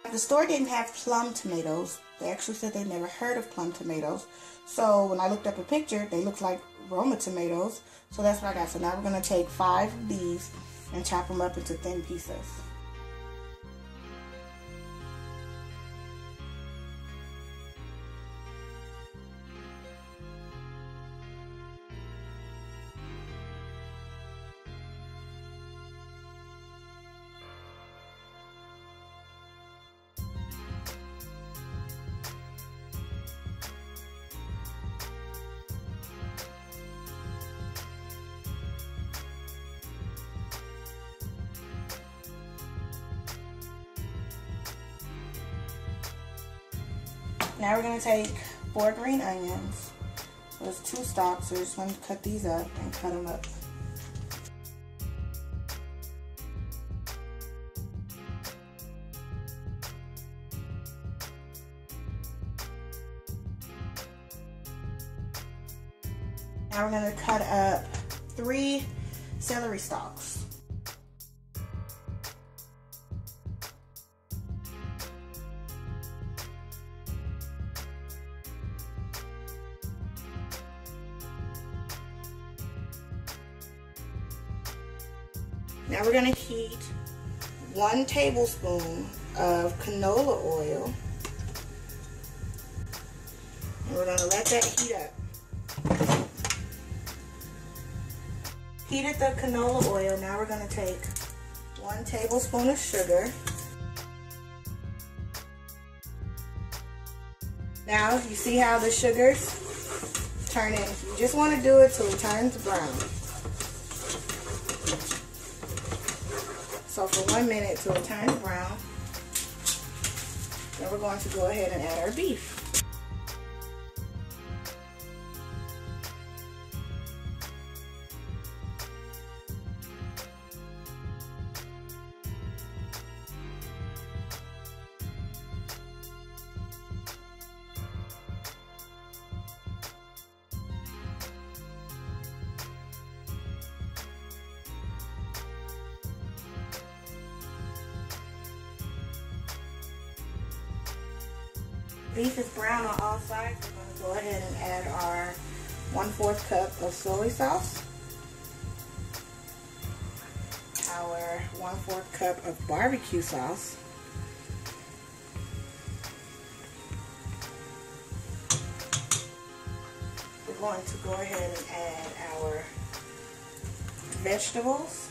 The store didn't have plum tomatoes. They actually said they never heard of plum tomatoes. So when I looked up a picture, they looked like Roma tomatoes. So that's what I got. So now we're going to take 5 of these and chop them up into thin pieces. Now we're going to take 4 green onions. There's 2 stalks, so we're just going to cut these up and cut them up. Now we're going to cut up 3 celery stalks. Now we're going to heat 1 tablespoon of canola oil. And we're going to let that heat up. Heated the canola oil. Now we're going to take 1 tablespoon of sugar. Now you see how the sugar's turning. You just want to do it till it turns brown. So for 1 minute till it turns brown. Then we're going to go ahead and add our beef. Beef is brown on all sides. We're going to go ahead and add our 1/4 cup of soy sauce, our 1/4 cup of barbecue sauce, we're going to go ahead and add our vegetables.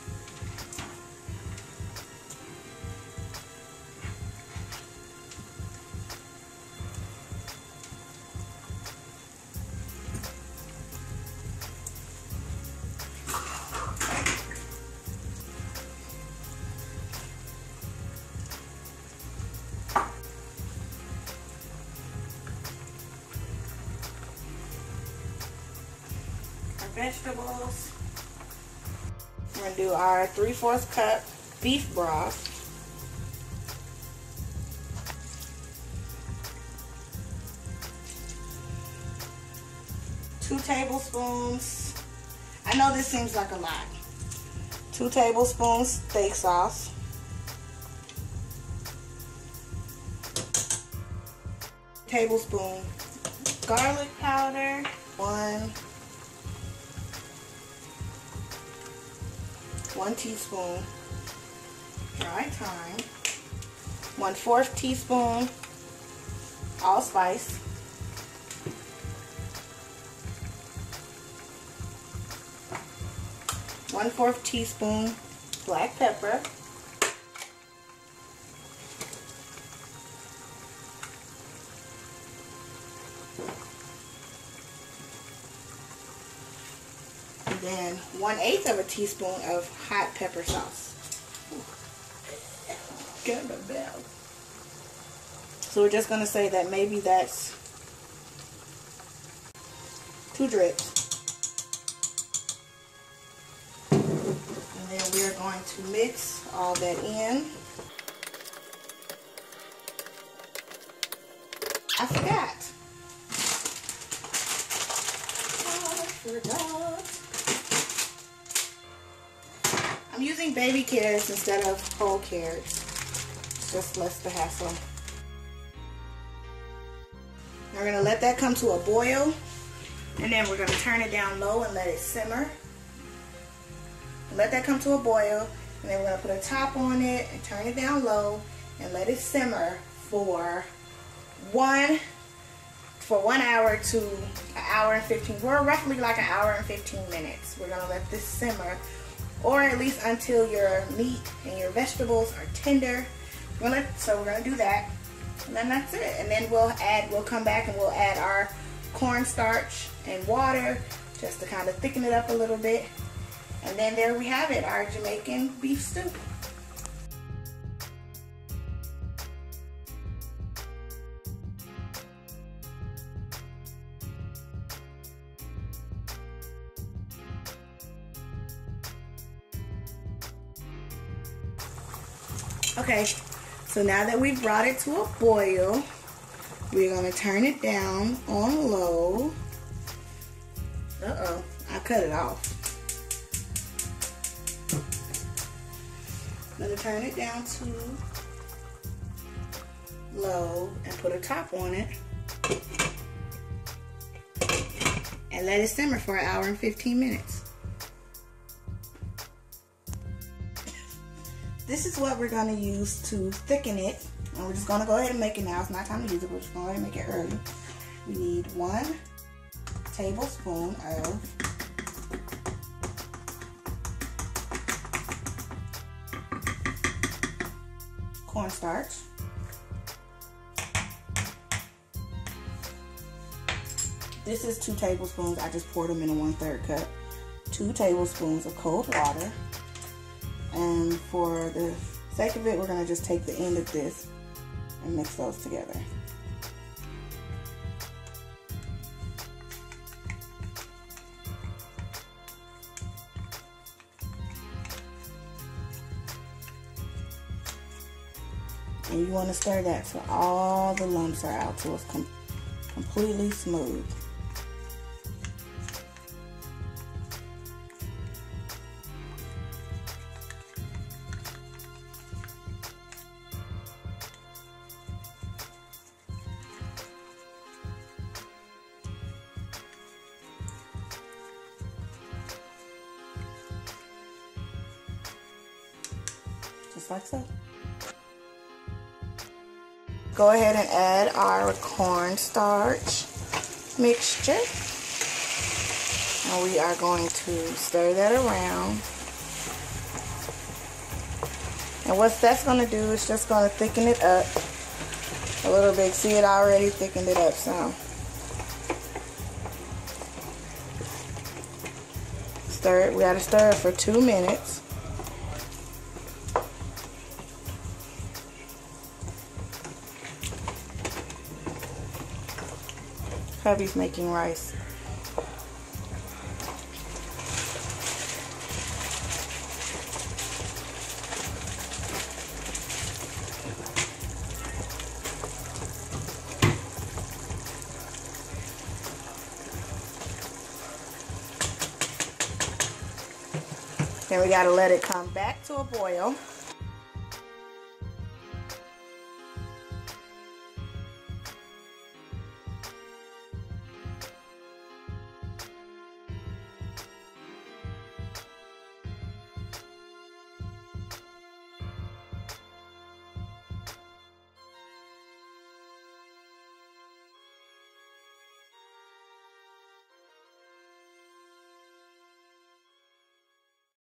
Vegetables. We're going to do our 3/4 cup beef broth. Two tablespoons. I know this seems like a lot. 2 tablespoons steak sauce. Tablespoon garlic powder. 1 teaspoon dry thyme, 1/4 teaspoon allspice, 1/4 teaspoon black pepper, and then 1/8 of a teaspoon of hot pepper sauce. Get my bell. So we're just going to say that maybe that's 2 drips. And then we're going to mix all that in. I forgot. I'm using baby carrots instead of whole carrots. It's just less the hassle. We're going to let that come to a boil, and then we're going to turn it down low and let it simmer. Let that come to a boil, and then we're going to put a top on it and turn it down low and let it simmer for 1 hour to an hour and 15, or roughly like an hour and 15 minutes. We're going to let this simmer, or at least until your meat and your vegetables are tender. So we're going to do that, and then that's it. And then we'll come back and we'll add our cornstarch and water just to kind of thicken it up a little bit. And then there we have it, our Jamaican beef stew. Okay, so now that we've brought it to a boil, we're going to turn it down on low. Uh-oh, I cut it off. I'm going to turn it down to low and put a top on it. And let it simmer for an hour and 15 minutes. This is what we're going to use to thicken it. And we're just going to go ahead and make it now. It's not time to use it. We're just going to go ahead and make it early. We need 1 tablespoon of cornstarch. This is 2 tablespoons. I just poured them in a 1/3 cup. 2 tablespoons of cold water. And for the sake of it, we're going to just take the end of this and mix those together. And you want to stir that till all the lumps are out, till it's completely smooth. Just like so. Go ahead and add our cornstarch mixture. And we are going to stir that around. And what that's going to do is just going to thicken it up a little bit. See, it already thickened it up some. Stir it. We got to stir it for 2 minutes. Hubby's making rice. Then we gotta let it come back to a boil.